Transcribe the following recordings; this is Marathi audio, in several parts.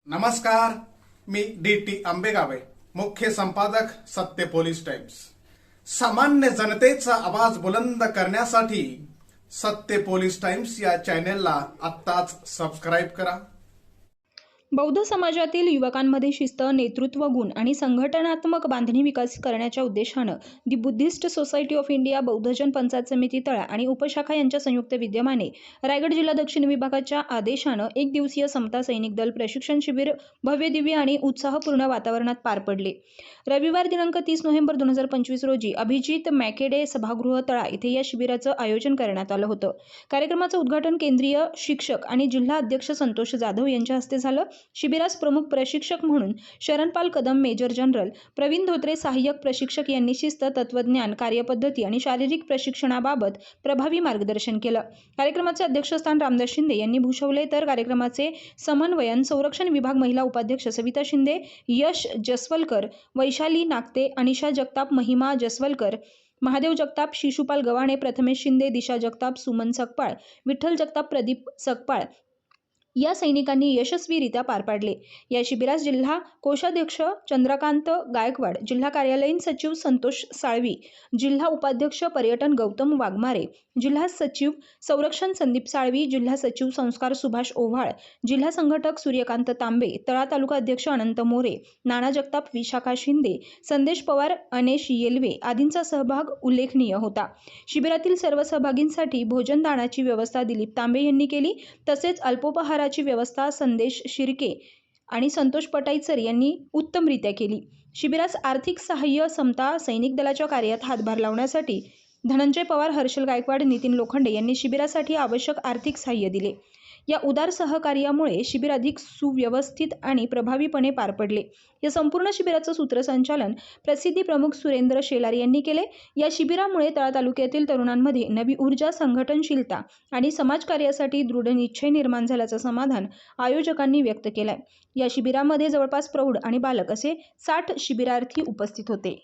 नमस्कार, मी डी.टी. आंबेगावे, मुख्य संपादक सत्य पोलीस टाइम्स। सामान्य जनतेचा आवाज बुलंद करण्यासाठी सत्य पोलीस टाइम्स या चॅनेलला आत्ताच सबस्क्राईब करा। बौद्ध समाजातील युवकांमध्ये शिस्त, नेतृत्व गुण आणि संघटनात्मक बांधणी विकास करण्याच्या उद्देशानं the Buddhist society of India Bauddhajan Panchayat Samiti Tala आणि उपशाखा यांच्या संयुक्त विद्यमाने रायगड जिल्हा दक्षिण विभागाच्या आदेशानं एक दिवसीय समता सैनिक दल प्रशिक्षण शिबिर भव्य दिव्य आणि उत्साहपूर्ण वातावरणात पार पडले। रविवार दिनांक 30 नोव्हेंबर 2025 रोजी अभिजित मॅकेडे सभागृह तळा इथे या शिबिराचं आयोजन करण्यात आलं होतं। कार्यक्रमाचं उद्घाटन केंद्रीय शिक्षक आणि जिल्हा अध्यक्ष संतोष जाधव यांच्या हस्ते झालं। शिबिरास प्रमुख प्रशिक्षक म्हणून शरणपाल कदम, मेजर जनरल प्रवीण धोत्रे, सहाय्यक प्रशिक्षक यांनी शिस्त, तत्वज्ञान, कार्यपद्धती आणि शारीरिक प्रशिक्षणाबाबत प्रभावी मार्गदर्शन केलं। कार्यक्रमाचे अध्यक्षस्थान रामदास शिंदे यांनी भूषवले, तर कार्यक्रमाचे समन्वयन संरक्षण विभाग महिला उपाध्यक्ष सविता शिंदे, यश जसवलकर, वैशाली नागते, अनिशा जगताप, महिमा जसवलकर, महादेव जगताप, शिशुपाल गव्हाणे, प्रथमेश शिंदे, दिशा जगताप, सुमन सकपाळ, विठ्ठल जगताप, प्रदीप सकपाळ या सैनिकांनी यशस्वीरित्या पार पाडले। या शिबिरास जिल्हा कोषाध्यक्ष चंद्रकांत गायकवाड, जिल्हा कार्यालयीन सचिव संतोष साळवी, जिल्हा उपाध्यक्ष पर्यटन गौतम वाघमारे, जिल्हा सचिव संरक्षण संदीप साळवी, जिल्हा सचिव संस्कार सुभाष ओव्हाळ, जिल्हा संघटक सूर्यकांत तांबे, तळा तालुका अध्यक्ष अनंत मोरे, नाना जगताप, विशाखा शिंदे, संदेश पवार, अनेश येलवे आदींचा सहभाग उल्लेखनीय होता। शिबिरातील सर्व सहभागींसाठी भोजनदानाची व्यवस्था दिलीप तांबे यांनी केली, तसेच अल्पोपहाराची व्यवस्था संदेश शिर्के आणि संतोष पटाईचर यांनी उत्तमरित्या केली। शिबिरास आर्थिक सहाय्य समता सैनिक दलाच्या कार्यात हातभार लावण्यासाठी धनंजय पवार, हर्षल गायकवाड, नितीन लोखंडे यांनी शिबिरासाठी आवश्यक आर्थिक सहाय्य दिले। या उदार सहकार्यामुळे शिबिर अधिक सुव्यवस्थित आणि प्रभावीपणे पार पडले। या संपूर्ण शिबिराचं सूत्रसंचालन प्रसिद्धी प्रमुख सुरेंद्र शेलार यांनी केले। या शिबिरामुळे तळा तालुक्यातील तरुणांमध्ये नवी ऊर्जा, संघटनशीलता आणि समाजकार्यासाठी दृढ निश्चय निर्माण झाल्याचं समाधान आयोजकांनी व्यक्त केलंय। या शिबिरामध्ये जवळपास प्रौढ आणि बालक असे 60 शिबिरार्थी उपस्थित होते।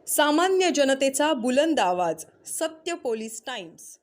सामान्य जनतेचा बुलंद आवाज, सत्य पोलीस टाइम्स।